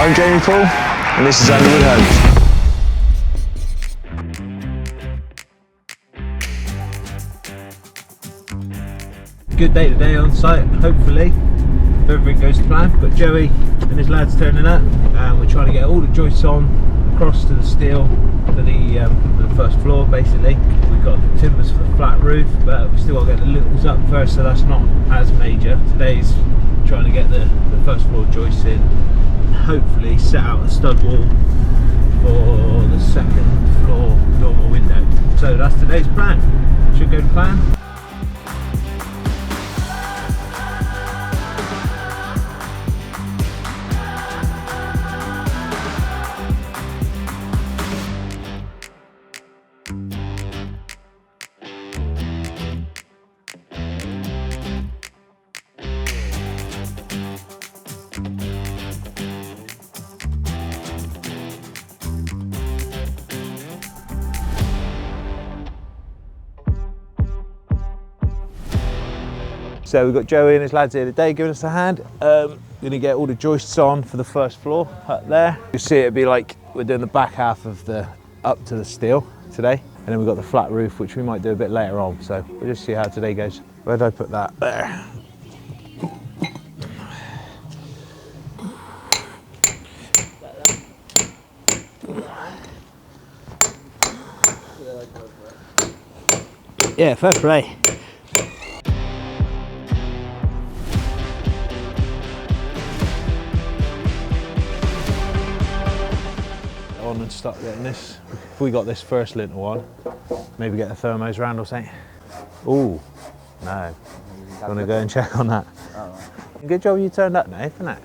I'm Jamie Paul, and this is Underwood Homes. Good day today on site, hopefully, if everything goes to plan. Got Joey and his lads turning up, and we're trying to get all the joists on across to the steel for the first floor. Basically, we've got the timbers for the flat roof, but we still got to get the lintels up first, so that's not as major. Today's trying to get the first floor joists in, and hopefully set out a stud wall for the second floor dormer window. So that's today's plan. Should go to plan. So we've got Joey and his lads here today giving us a hand. Going to get all the joists on for the first floor up there. You see it'd be like we're doing the back half of the up to the steel today, and then we've got the flat roof, which we might do a bit later on. So we'll just see how today goes. Where did I put that? There. Yeah, fair play. On and start getting this. If we got this first lintel on, maybe get the thermos round or something. Ooh, no. You want to go and check on that? Good job you turned up now, isn't it?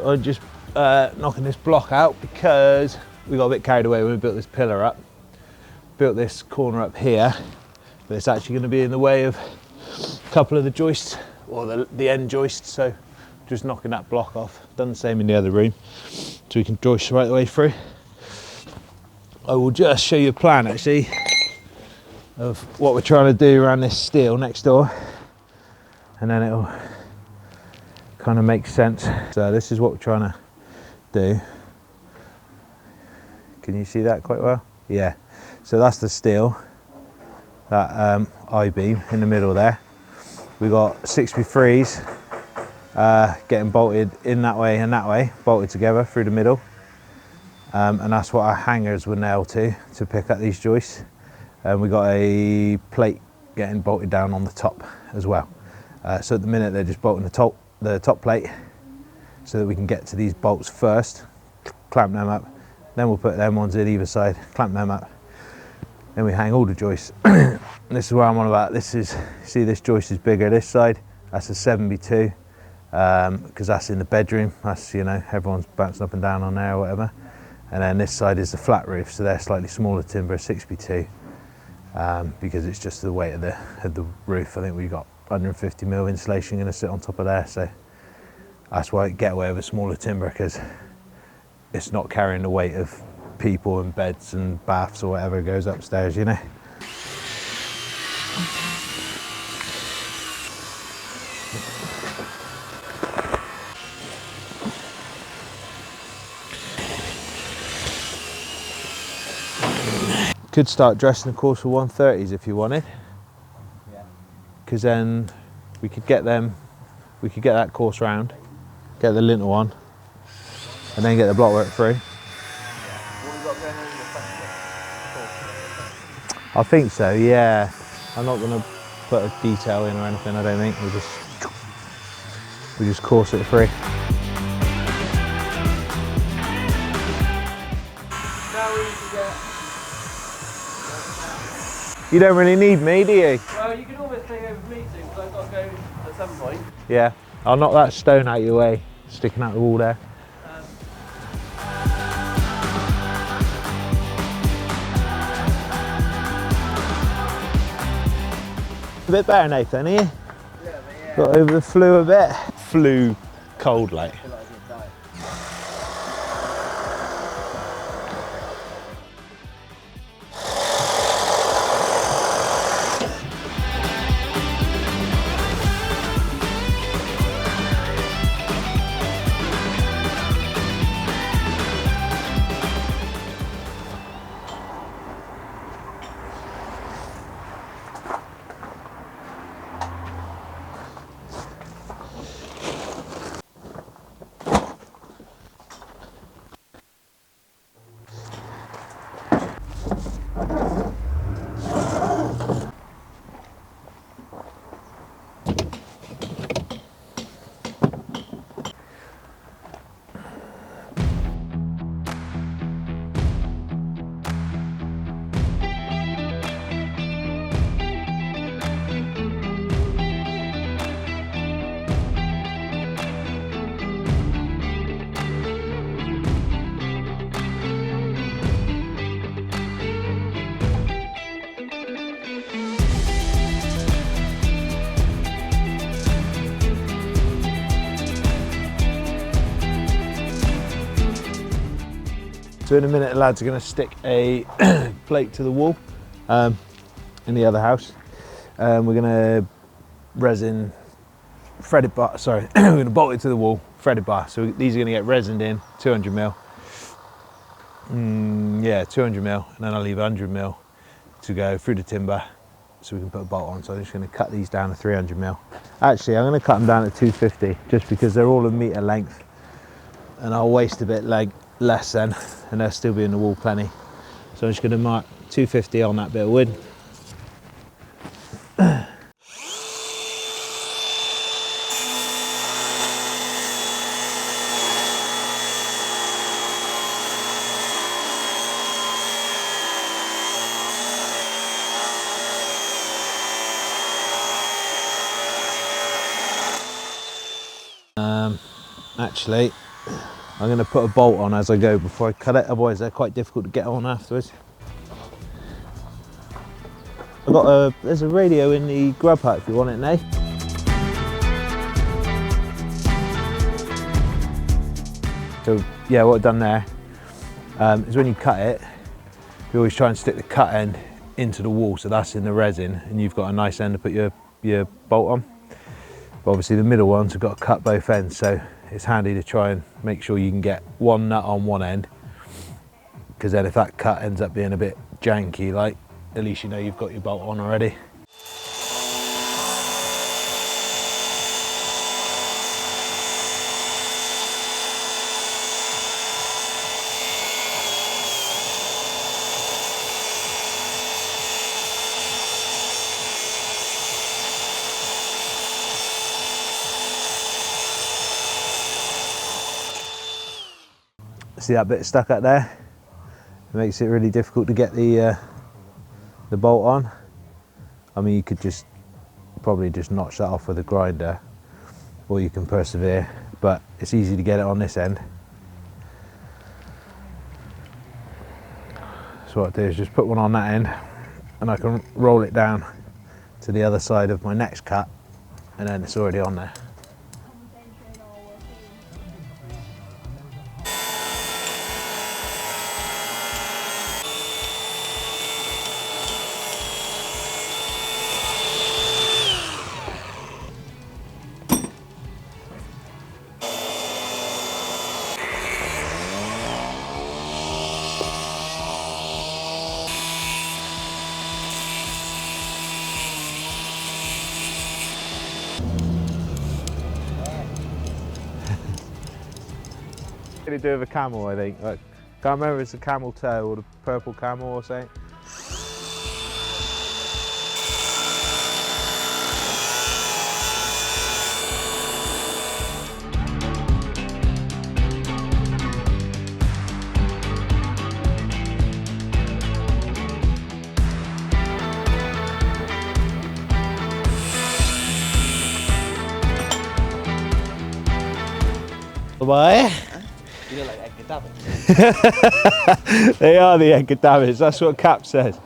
I'm just knocking this block out because we got a bit carried away when we built this pillar up. Built this corner up here, but it's actually going to be in the way of a couple of the joists, or the end joists, so just knocking that block off. Done the same in the other room, so we can joist right the way through. I will just show you a plan actually of what we're trying to do around this steel next door, and then it'll kind of makes sense. So this is what we're trying to do. Can you see that quite well? Yeah. So that's the steel, that I-beam in the middle there. We got 6x3s getting bolted in that way and that way, bolted together through the middle. And that's what our hangers were nailed to pick up these joists. And we got a plate getting bolted down on the top as well. So at the minute they're just bolting the top plate so that we can get to these bolts first, clamp them up, then we'll put them ones in either side, clamp them up, then we hang all the joists. And this is what I'm on about. This is, see, this joist is bigger this side, that's a 7x2, because that's in the bedroom, that's, you know, everyone's bouncing up and down on there or whatever. And then this side is the flat roof, so they're slightly smaller timber, 6x2, because it's just the weight of the roof. I think we've got 150mm insulation going to sit on top of there, so that's why I get away with a smaller timber, because it's not carrying the weight of people and beds and baths or whatever goes upstairs, you know. Could start dressing the course for 130s if you wanted. Because then we could get that course round, get the lintel on, and then get the block work through. I think so, yeah. I'm not going to put a detail in or anything, I don't think. We'll just course it through. You don't really need me, do you? Well, you can almost take over me too, because I've got to go at some point. Yeah, I'll knock that stone out of your way, sticking out the wall there. A bit better, Nathan, are you? Yeah, Got over the flue a bit. flew cold like. I feel like I was gonna die. So in a minute, the lads are going to stick a plate to the wall in the other house. We're going to resin threaded bar. Sorry, we're going to bolt it to the wall, threaded bar. So these are going to get resined in, 200 mil. Yeah, 200 mil, and then I'll leave 100 mil to go through the timber, so we can put a bolt on. So I'm just going to cut these down to 300 mil. Actually, I'm going to cut them down to 250, just because they're all a metre length, and I'll waste a bit less then, and they'll still be in the wall plenty. So I'm just going to mark 250 on that bit of wood. Actually, I'm going to put a bolt on as I go before I cut it, otherwise they're quite difficult to get on afterwards. There's a radio in the grub hut if you want it, Nay. So yeah, what I've done there is when you cut it, you always try and stick the cut end into the wall, so that's in the resin, and you've got a nice end to put your bolt on. But obviously the middle ones have got to cut both ends, so it's handy to try and make sure you can get one nut on one end, because then if that cut ends up being a bit janky, like, at least you know you've got your bolt on already. See that bit stuck up there? It makes it really difficult to get the bolt on. I mean, you could probably just notch that off with a grinder, or you can persevere, but it's easy to get it on this end. So what I do is just put one on that end, and I can roll it down to the other side of my next cut, and then it's already on there. To do with a camel, I think. Like, can't remember if it's a camel toe or the purple camel or something. Bye. You look like Edgar Davitt. They are the Edgar Davids, that's what Cap says.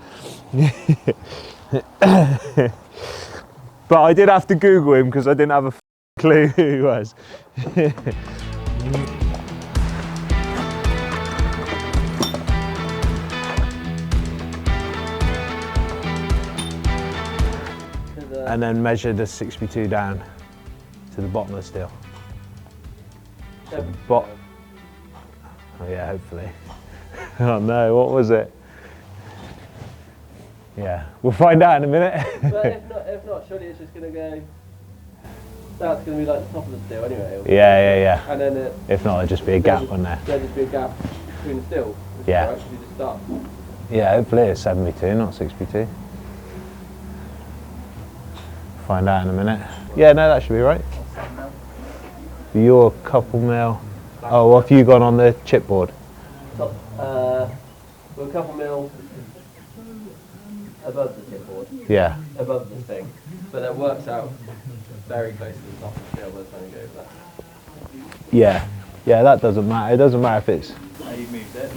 But I did have to Google him because I didn't have a Clue who he was. And then measure the 62 down to the bottom of the steel. Oh yeah, hopefully. Oh no, what was it? Yeah, we'll find out in a minute. But if not, surely it's just going to go. That's going to be like the top of the steel anyway. Yeah. And then if not, there'll just be a gap on there. There'll just be a gap between the steel. Yeah. Right, if you just start. Yeah, hopefully it's 72, not 62. Find out in a minute. Yeah, no, that should be right. You're a couple mil. Oh, what have you gone on the chipboard? Top, we're a couple mil above the chipboard. Yeah. Above the thing. But that works out very close to the top of the steel by the time you go over that. Yeah. Yeah, that doesn't matter. It doesn't matter if it's... How you moved it.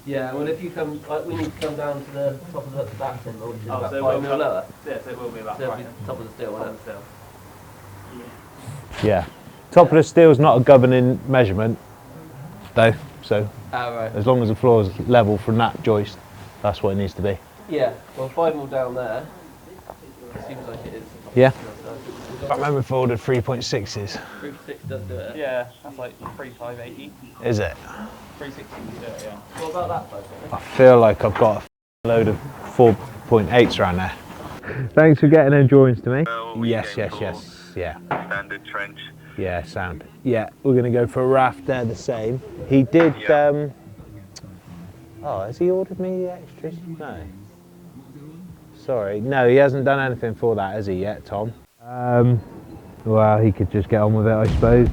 Yeah, well if you come, we need to come down to the top of that timber, which is about 5 mil lower. Yeah, so it will be about So it'll be top of the steel, won't it? Yeah. Top of the steel's not a governing measurement, though, so Right. as long as the floor is level from that joist, that's what it needs to be. Yeah, well 5 mil down there, it seems like it is. Yeah. I remember if I ordered 3.6s. 3.6 does do it. Yeah, that's like 3,580. Is it? 360 to do it, yeah. What about that size? I feel like I've got a load of 4.8s around there. Thanks for getting them drawings to me. Yes. Yeah. Standard trench. Yeah, sound. Yeah, we're going to go for a raft there the same. He did, oh, has he ordered me the extras? No. Sorry, no, he hasn't done anything for that, has he yet, Tom? Well, he could just get on with it, I suppose.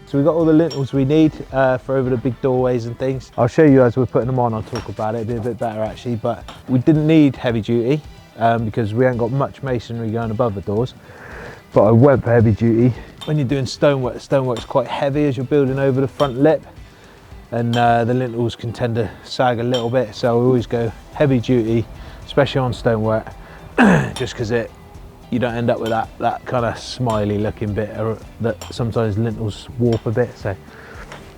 So we've got all the lintels we need for over the big doorways and things. I'll show you as we're putting them on, I'll talk about it, it'll be a bit better actually, but we didn't need heavy duty because we haven't got much masonry going above the doors, but I went for heavy duty. When you're doing stonework's quite heavy as you're building over the front lip, and the lintels can tend to sag a little bit, so we always go heavy duty, especially on stonework, just because you don't end up with that kind of smiley looking bit that sometimes lintels warp a bit, so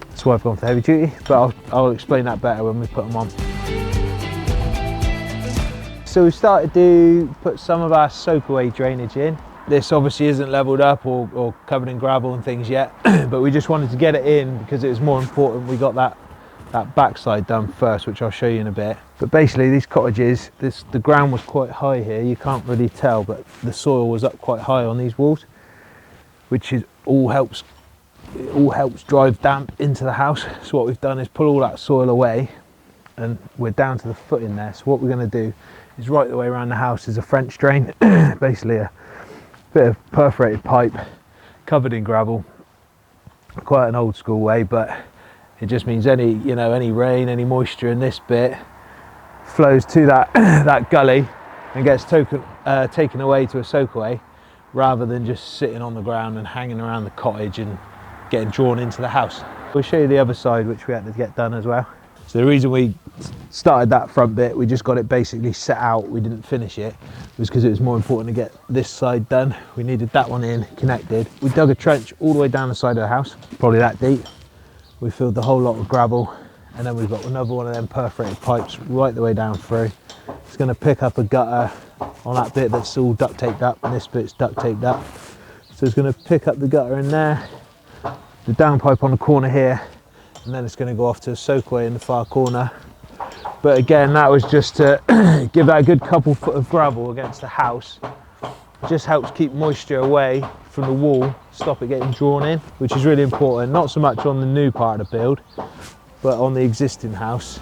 that's why I've gone for heavy duty, but I'll explain that better when we put them on. So we've started to put some of our soakaway drainage in. This obviously isn't leveled up or covered in gravel and things yet, but we just wanted to get it in because it was more important we got that backside done first, which I'll show you in a bit. But basically these cottages, the ground was quite high here, you can't really tell, but the soil was up quite high on these walls, which all helps drive damp into the house. So what we've done is pull all that soil away and we're down to the foot in there. So what we're going to do is right the way around the house is a French drain, basically a bit of perforated pipe covered in gravel, quite an old school way, but it just means any rain, any moisture in this bit flows to that gully and gets taken away to a soakaway, rather than just sitting on the ground and hanging around the cottage and getting drawn into the house. We'll show you the other side, which we had to get done as well. So the reason we started that front bit, we just got it basically set out, we didn't finish it, was because it was more important to get this side done. We needed that one in, connected. We dug a trench all the way down the side of the house, probably that deep. We filled the whole lot with gravel, and then we've got another one of them perforated pipes right the way down through. It's going to pick up a gutter on that bit that's all duct taped up, and this bit's duct taped up. So it's going to pick up the gutter in there, the downpipe on the corner here, and then it's going to go off to a soakaway in the far corner, But again, that was just to give that a good couple foot of gravel against the house. Just helps keep moisture away from the wall, stop it getting drawn in, which is really important. Not so much on the new part of the build, but on the existing house.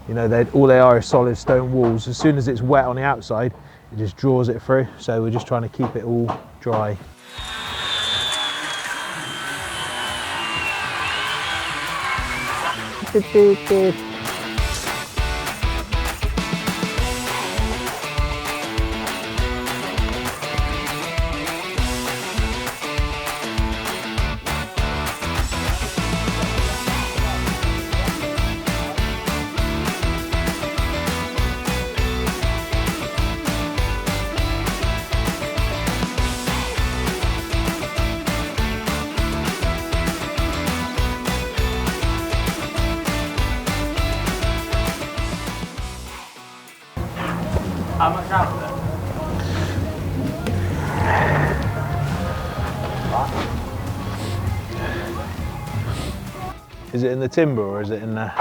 You know, all they are is solid stone walls. As soon as it's wet on the outside, it just draws it through. So we're just trying to keep it all dry. How much out of it? Is it in the timber or is it in the...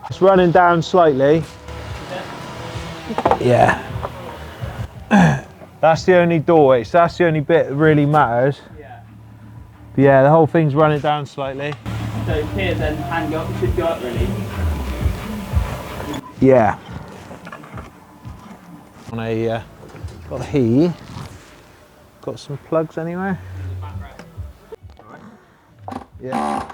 It's running down slightly. Yeah. That's the only doorway, so that's the only bit that really matters. Yeah. But yeah, the whole thing's running down slightly. So here then, hang up, it should go up really. Yeah. On a, got a heat. Got some plugs anywhere? Yeah.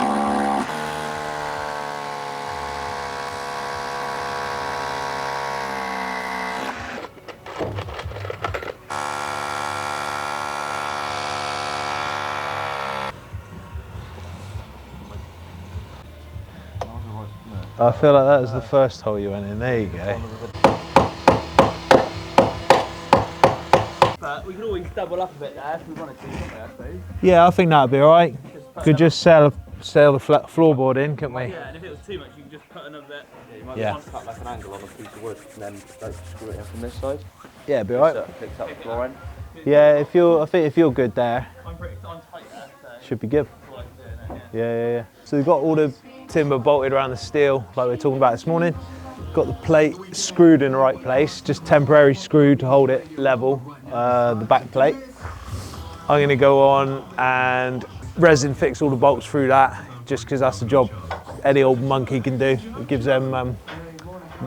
I feel like that was the first hole you went in. There you go. But we could always double up a bit there if we wanted to, I suppose. Yeah, I think that'd be all right. Could just sail the floorboard in, couldn't we? Yeah, and if it was too much, you can just put another bit. Yeah, you might Yeah. want to cut like an angle on a piece of wood and then like, screw it in from this side. Yeah, it'd be all So right. it picks up the floor end. Yeah, I think if you're good there, I'm tight there, so should be good. that's all I can do, innit? Yeah. So we've got all the timber bolted around the steel, like we were talking about this morning. Got the plate screwed in the right place, just temporary screw to hold it level, the back plate. I'm going to go on and resin fix all the bolts through that, just because that's the job any old monkey can do. It gives them,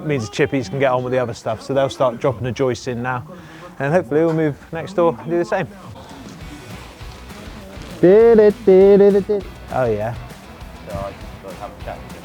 means the chippies can get on with the other stuff. So they'll start dropping the joists in now. And hopefully we'll move next door and do the same. Oh yeah. So I just got to have a chat with him.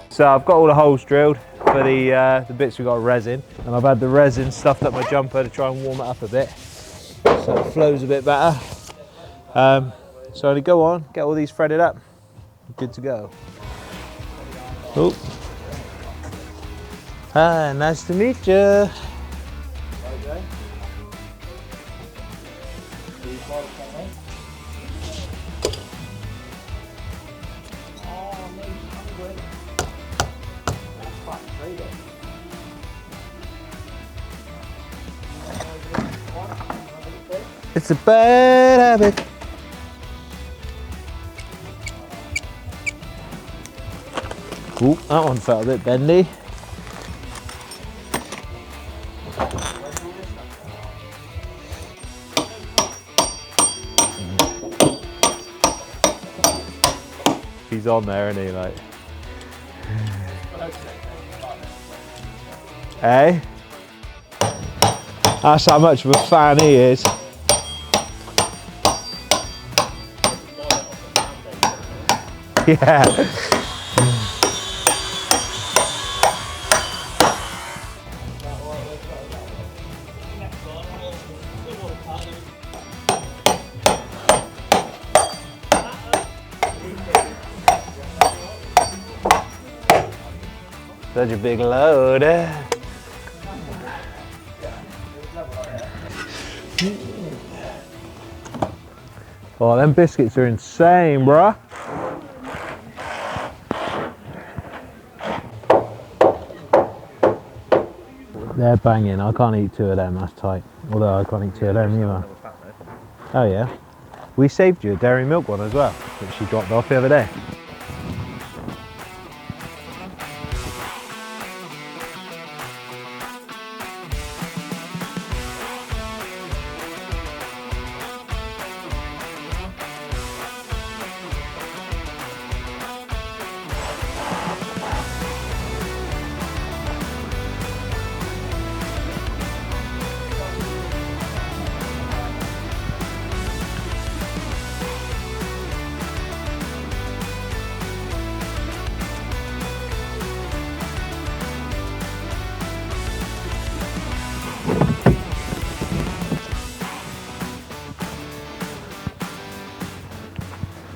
So I've got all the holes drilled for the bits we've got resin, and I've had the resin stuffed up my jumper to try and warm it up a bit, so it flows a bit better. So I go on, get all these threaded up, good to go. Oh, hi, nice to meet you. It's a bad habit. Ooh, that one felt a bit bendy. he's on there, isn't he? Like, hey, that's how much of a fan he is. Yeah. Such a big load. Oh, them biscuits are insane, bruh. They're banging. I can't eat 2 of them, that's tight. Although I can't eat 2 of them either. Oh yeah. We saved you a dairy milk one as well, which she dropped off the other day.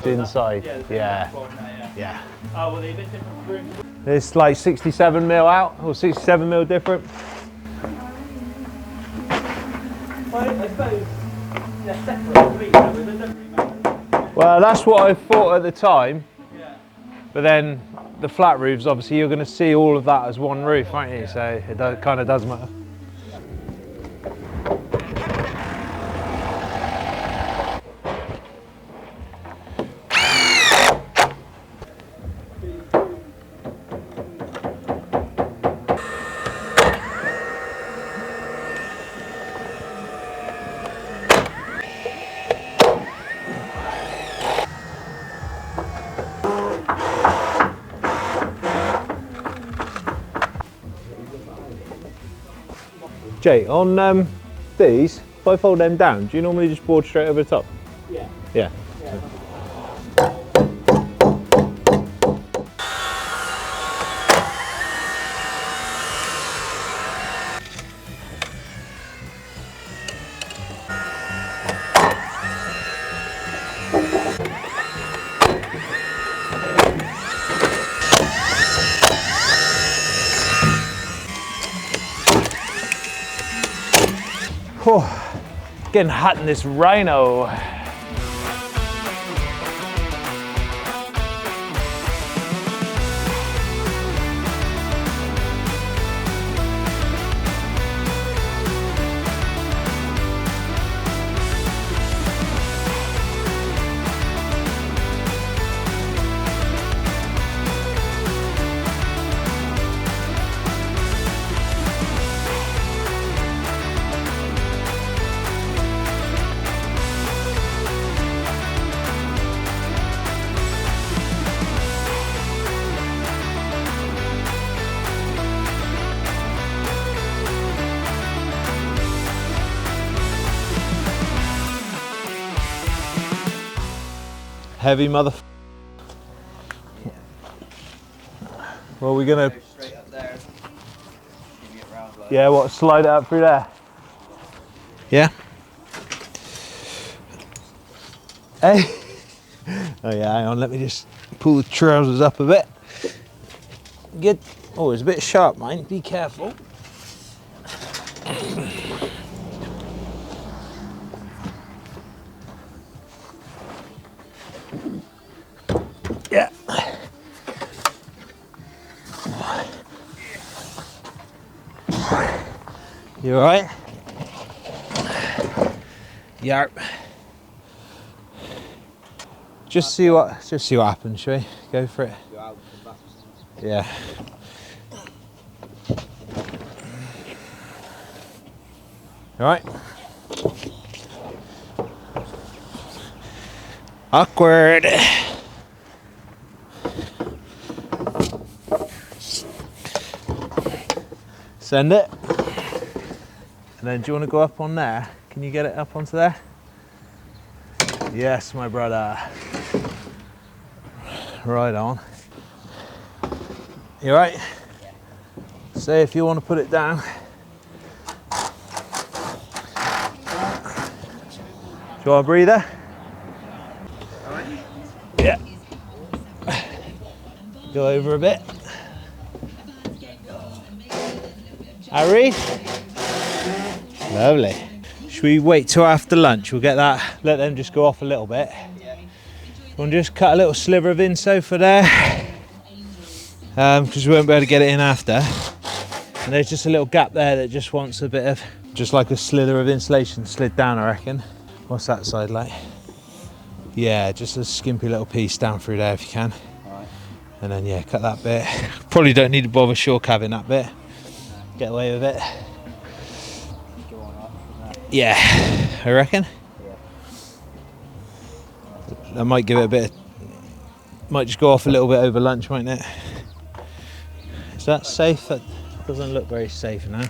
Inside, yeah. Oh, well, they're a bit different rooms. It's like 67 mil out, or 67 mil different. Well, I suppose they're separate from each other, they don't really matter. Well, that's what I thought at the time, Yeah. but then the flat roofs, obviously you're going to see all of that as one roof, aren't you? So it kind of does matter. Jay, on these, if I fold them down, do you normally just board straight over the top? Yeah. Yeah. Oh, getting hot in this rhino. Heavy mother. Well, we're gonna. Go straight up there. Give it round like Yeah, what? Slide it up through there. Yeah. Hey. Oh yeah, hang on. Let me just pull the trousers up a bit. Good. Oh, it's a bit sharp, mate. Be careful. Yeah. You all right? Yarp. Just see what happens, shall we? Go for it. Yeah. All right. Awkward. Send it. And then do you want to go up on there? Can you get it up onto there? Yes, my brother. Right on. You right? So if you want to put it down. Do you want a breather? Yeah. Go over a bit. Harry? Lovely. Should we wait till after lunch? We'll get that, let them just go off a little bit. We'll just cut a little sliver of inso for there, because we won't be able to get it in after. And there's just a little gap there that just wants a bit of, just like a slither of insulation slid down, I reckon. What's that side like? Yeah, just a skimpy little piece down through there if you can. And then yeah, cut that bit. Probably don't need to bother shore calving that bit. Get away with it. Yeah, I reckon. That might give it a bit of, might just go off a little bit over lunch, mightn't it? Is that safe? That doesn't look very safe now.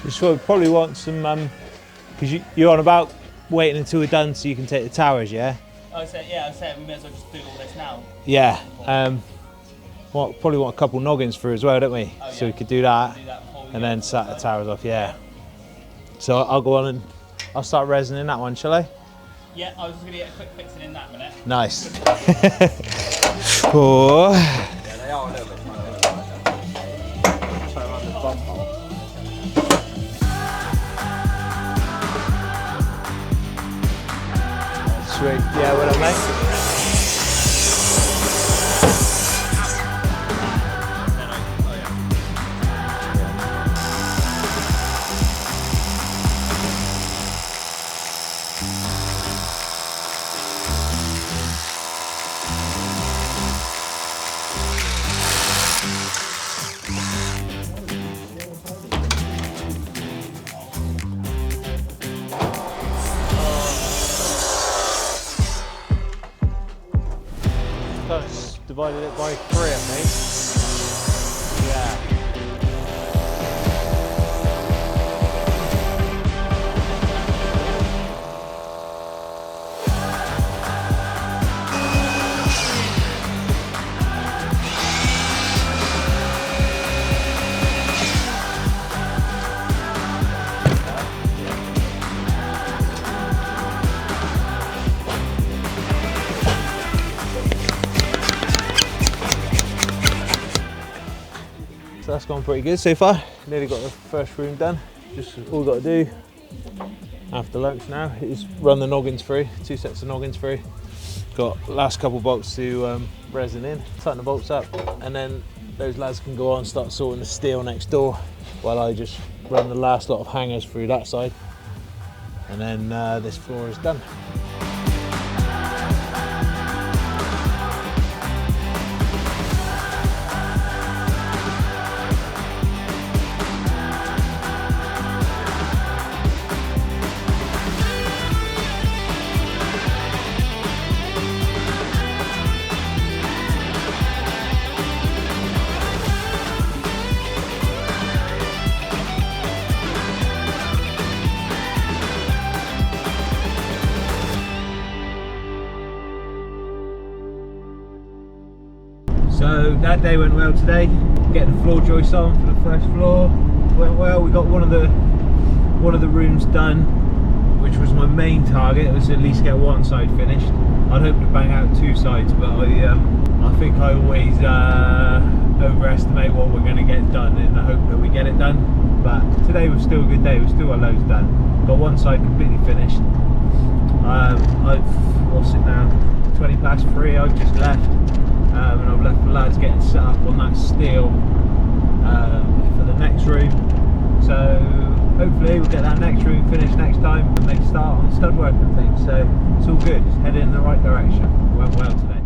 So we probably want some, because you're on about waiting until we're done so you can take the towers, yeah? I said we may as well just do all this now. Yeah. Well, probably want a couple noggins through as well, don't we? Oh, yeah. So we could do that and then set the towers off, yeah. So I'll go on and I'll start resining that one, shall I? Yeah, I was just going to get a quick fixing in that minute. Nice. Oh. Yeah, they are a little bit trying to run the bump hole. Sweet. Yeah, well done, mate. Divided it by 3, I think. Yeah. So that's gone pretty good so far. Nearly got the first room done. Just all we've got to do after lunch now is run the noggins through, 2 sets of noggins through. Got last couple bolts to resin in, tighten the bolts up, and then those lads can go on and start sorting the steel next door while I just run the last lot of hangers through that side. And then this floor is done. So that day went well today. Getting the floor joists on for the first floor went well. We got one of the rooms done, which was my main target. It was at least get one side finished. I'd hope to bang out 2 sides, but I think I always overestimate what we're going to get done in the hope that we get it done. But today was still a good day. We still got loads done. Got one side completely finished. What's it now? 20 past 3. I've just left. And I've left the lads getting set up on that steel for the next room. So hopefully we'll get that next room finished next time and make a start on the stud work and things. So it's all good, it's heading in the right direction. It went well today.